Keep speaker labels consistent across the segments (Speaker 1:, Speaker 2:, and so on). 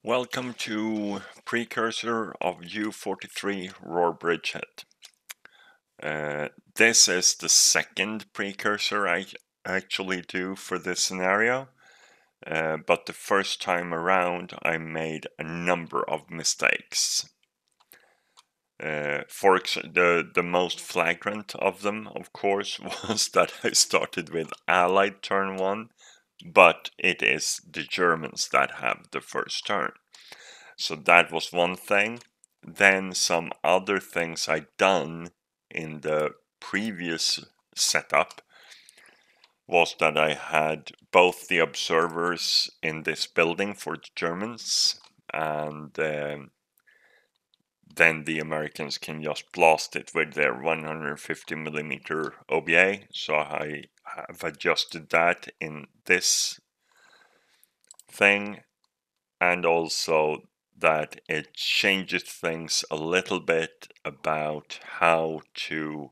Speaker 1: Welcome to Precursor of U43 Roer Bridgehead. This is the second precursor I actually do for this scenario, but the first time around I made a number of mistakes. The most flagrant of them, of course, was that I started with Allied turn 1, but it is the Germans that have the first turn. So that was one thing. Then some other things I'd done in the previous setup was that I had both the observers in this building for the Germans, and then the Americans can just blast it with their 150mm OBA. So I have adjusted that in this thing, and also that it changes things a little bit about how to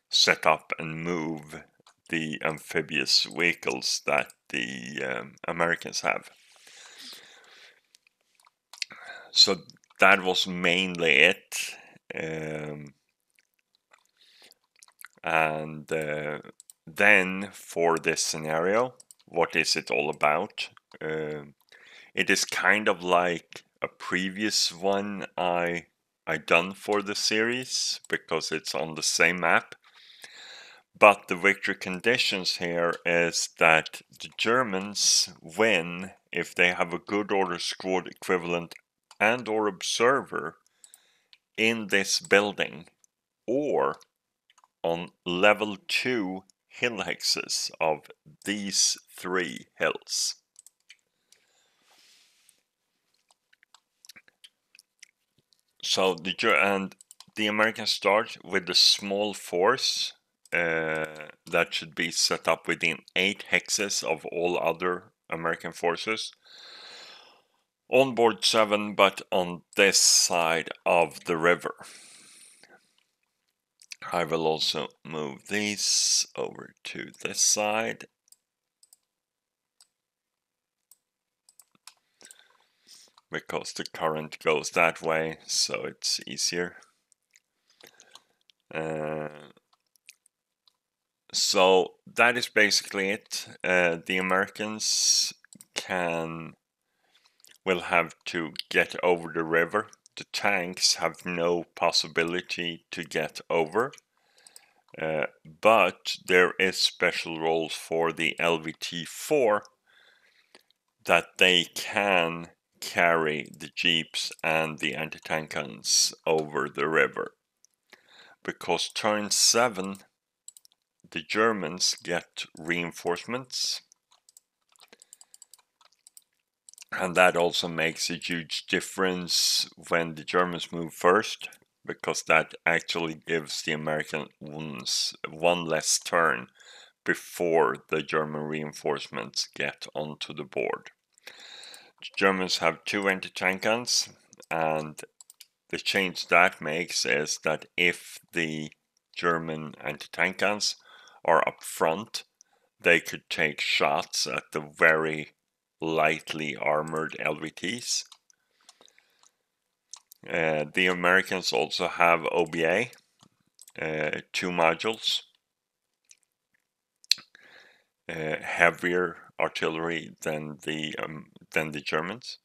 Speaker 1: set up and move the amphibious vehicles that the Americans have. So that was mainly it. Then for this scenario, what is it all about? It is kind of like a previous one I done for the series, because it's on the same map. But the victory conditions here is that the Germans win if they have a good order squad equivalent and or observer in this building, or on level 2 hill hexes of these 3 hills. So the Americans start with a small force that should be set up within 8 hexes of all other American forces. On board 7, but on this side of the river. I will also move these over to this side. Because the current goes that way, so it's easier. So that is basically it. The Americans will have to get over the river. The tanks have no possibility to get over. But there is special roles for the LVT-4 that they can carry the jeeps and the anti-tank guns over the river. Because turn 7, the Germans get reinforcements, and that also makes a huge difference when the Germans move first, because that actually gives the Americans one less turn before the German reinforcements get onto the board. The Germans have 2 anti-tank guns, and the change that makes is that if the German anti-tank guns are up front, they could take shots at the very lightly armored LVTs. The Americans also have OBA, 2 modules, heavier artillery than the Germans.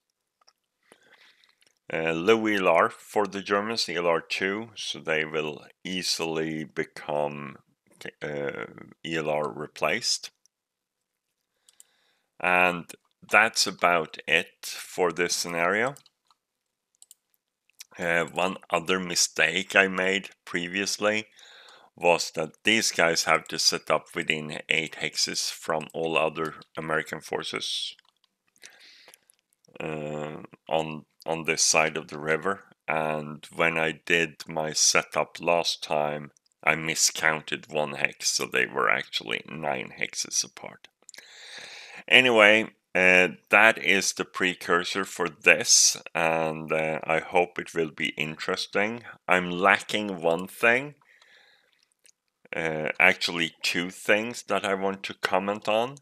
Speaker 1: Low ELR for the Germans, ELR2, so they will easily become ELR replaced. And that's about it for this scenario. One other mistake I made previously was that these guys have to set up within 8 hexes from all other American forces on this side of the river, and when I did my setup last time I miscounted 1 hex, so they were actually 9 hexes apart. Anyway, that is the precursor for this, and I hope it will be interesting. I'm lacking one thing, actually 2 things that I want to comment on,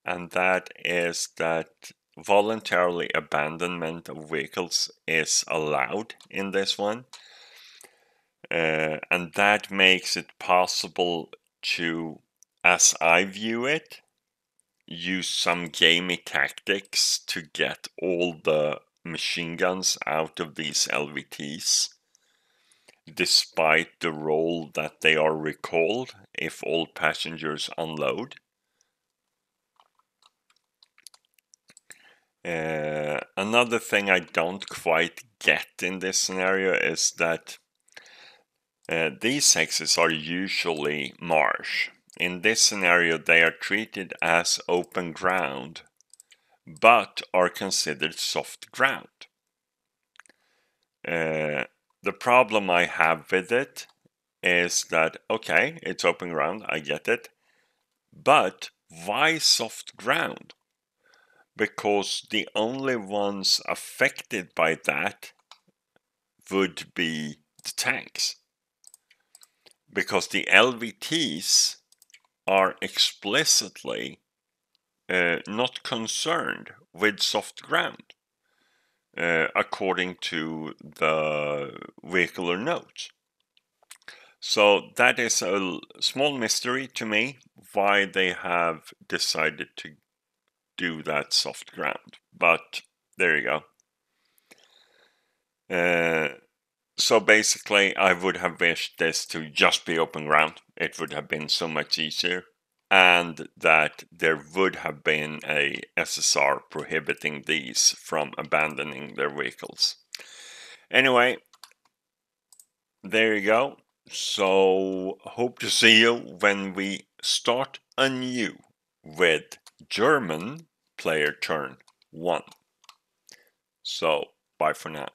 Speaker 1: and that is that voluntarily abandonment of vehicles is allowed in this one. And that makes it possible to, as I view it, use some gamey tactics to get all the machine guns out of these LVTs, despite the role that they are recalled if all passengers unload. Another thing I don't quite get in this scenario is that these hexes are usually marsh. In this scenario, they are treated as open ground, but are considered soft ground. The problem I have with it is that, okay, it's open ground, I get it, but why soft ground? Because the only ones affected by that would be the tanks. Because the LVTs are explicitly not concerned with soft ground, according to the vehicular note. So that is a small mystery to me why they have decided to do that soft ground. But there you go. So basically, I would have wished this to just be open ground. It would have been so much easier. And that there would have been a SSR prohibiting these from abandoning their vehicles. Anyway, there you go. So hope to see you when we start anew with German player turn 1. So bye for now.